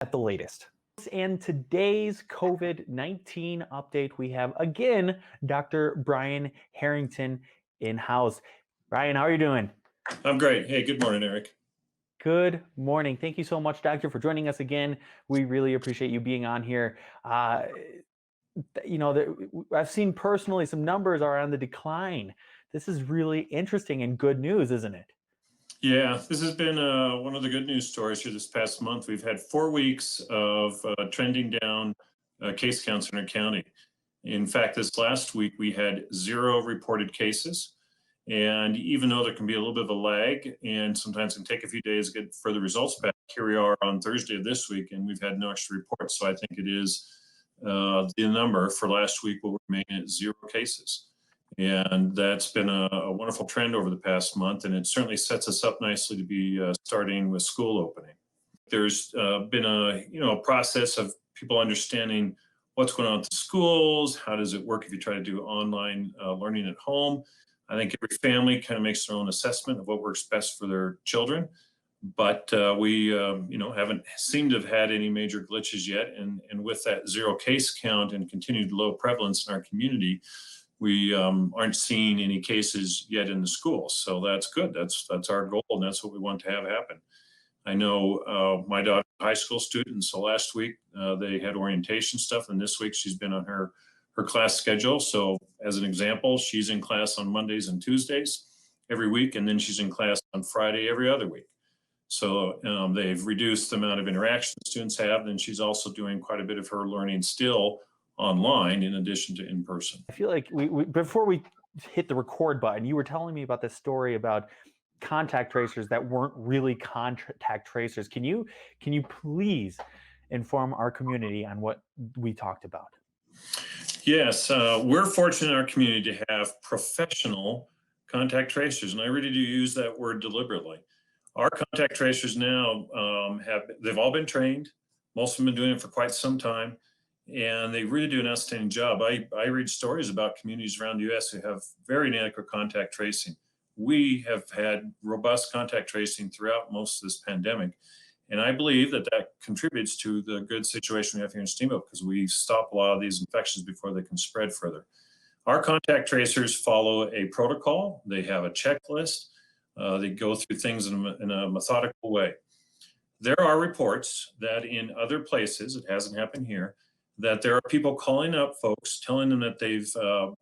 at the latest. And today's COVID-19 update, we have again Dr. Brian Harrington in-house. Brian, how are you doing? I'm great. Hey, good morning, Eric. Good morning. Thank you so much, Doctor, for joining us again. We really appreciate you being on here. I've seen personally some numbers are on the decline. This is really interesting and good news, isn't it? Yeah, this has been one of the good news stories here this past month. We've had 4 weeks of trending down case counts in our county. In fact, this last week we had 0 reported cases. And even though there can be a little bit of a lag and sometimes it can take a few days to get further results back, here we are on Thursday of this week and we've had no extra reports. So I think it is the number for last week will remain at 0 cases. And that's been a wonderful trend over the past month, and it certainly sets us up nicely to be starting with school opening. There's been a process of people understanding what's going on at the schools, how does it work if you try to do online learning at home. I think every family kind of makes their own assessment of what works best for their children, but we haven't seemed to have had any major glitches yet. And with that 0 case count and continued low prevalence in our community, we aren't seeing any cases yet in the schools. So that's good. That's our goal, and that's what we want to have happen. I know my daughter's a high school student, so last week they had orientation stuff, and this week she's been on her class schedule. So as an example, she's in class on Mondays and Tuesdays every week, and then she's in class on Friday every other week. So they've reduced the amount of interaction students have, and she's also doing quite a bit of her learning still online in addition to in person. I feel like before we hit the record button, you were telling me about this story about contact tracers that weren't really contact tracers. Can you please inform our community on what we talked about? Yes, we're fortunate in our community to have professional contact tracers, and I really do use that word deliberately. Our contact tracers now they've all been trained. Most of them have been doing it for quite some time, and they really do an outstanding job. I read stories about communities around the U.S. who have very inadequate contact tracing. We have had robust contact tracing throughout most of this pandemic, and I believe that contributes to the good situation we have here in Steamboat because we stop a lot of these infections before they can spread further. Our contact tracers follow a protocol. They have a checklist. They go through things in a methodical way. There are reports that in other places, it hasn't happened here, that there are people calling up folks, telling them that they've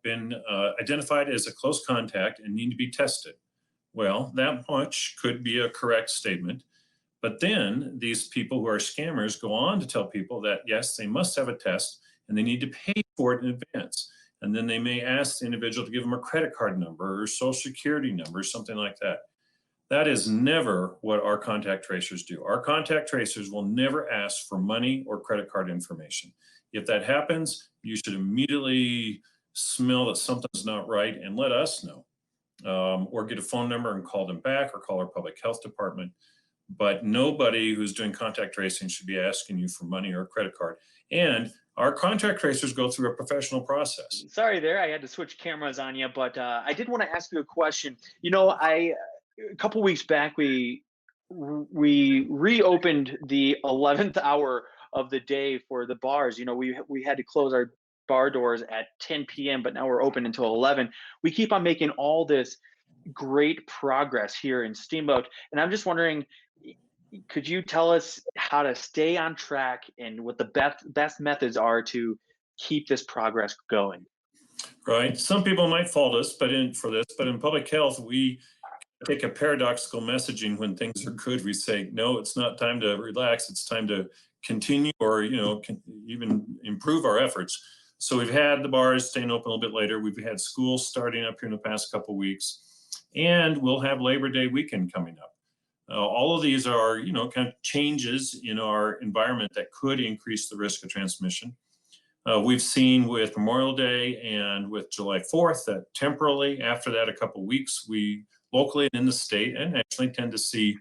been identified as a close contact and need to be tested. Well, that much could be a correct statement. But then these people who are scammers go on to tell people that, yes, they must have a test and they need to pay for it in advance. And then they may ask the individual to give them a credit card number or social security number, something like that. That is never what our contact tracers do. Our contact tracers will never ask for money or credit card information. If that happens, you should immediately smell that something's not right and let us know, or get a phone number and call them back or call our public health department. But nobody who's doing contact tracing should be asking you for money or a credit card. And our contact tracers go through a professional process. Sorry there, I had to switch cameras on you, but I did want to ask you a question. A couple weeks back, we reopened the 11th hour of the day for the bars. We had to close our bar doors at 10 p.m., but now we're open until 11. We keep on making all this great progress here in Steamboat, and I'm just wondering, could you tell us how to stay on track and what the best methods are to keep this progress going? Right. Some people might fault us, but in public health, we take a paradoxical messaging. When things are good, we say, no, it's not time to relax. It's time to continue or, even improve our efforts. So we've had the bars staying open a little bit later. We've had schools starting up here in the past couple of weeks, and we'll have Labor Day weekend coming up. All of these are, kind of changes in our environment that could increase the risk of transmission. We've seen with Memorial Day and with July 4th that temporarily after that, a couple of weeks, we locally and in the state and actually tend to see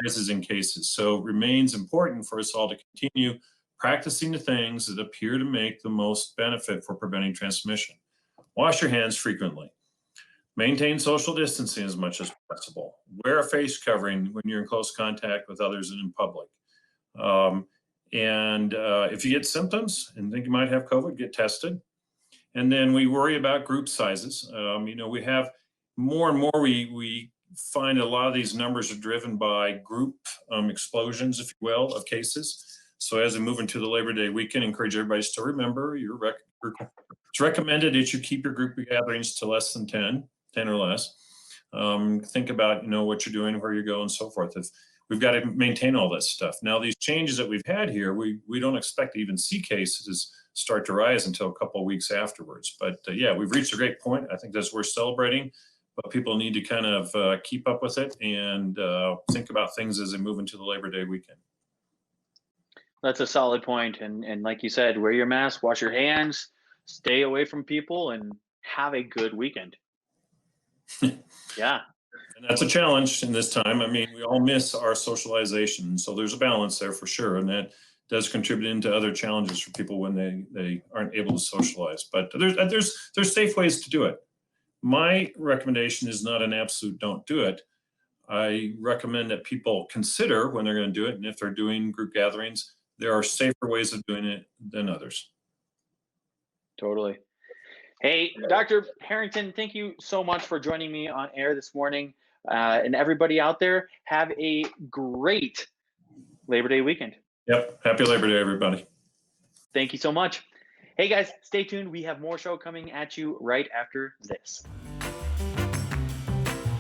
rises in cases. So it remains important for us all to continue practicing the things that appear to make the most benefit for preventing transmission. Wash your hands frequently. Maintain social distancing as much as possible. Wear a face covering when you're in close contact with others and in public. And if you get symptoms and think you might have COVID, get tested. And then we worry about group sizes. We have more and more, we find a lot of these numbers are driven by group explosions, if you will, of cases. So as we move into the Labor Day weekend, encourage everybody to still remember it's recommended that you keep your group gatherings to less than 10 or less. Think about, what you're doing, where you go, and so forth. If we've got to maintain all that stuff. Now, these changes that we've had here, we don't expect to even see cases start to rise until a couple of weeks afterwards. But yeah, we've reached a great point. I think that's worth celebrating, but people need to kind of keep up with it and think about things as they move into the Labor Day weekend. That's a solid point. And like you said, wear your mask, wash your hands, stay away from people, and have a good weekend. Yeah. And that's a challenge in this time. I mean, we all miss our socialization. So there's a balance there for sure. And that does contribute into other challenges for people when they aren't able to socialize. But there's safe ways to do it. My recommendation is not an absolute don't do it. I recommend that people consider when they're going to do it. And if they're doing group gatherings, there are safer ways of doing it than others. Totally. Hey, Dr. Harrington, thank you so much for joining me on air this morning. And everybody out there, have a great Labor Day weekend. Yep. Happy Labor Day, everybody. Thank you so much. Hey, guys, stay tuned. We have more show coming at you right after this.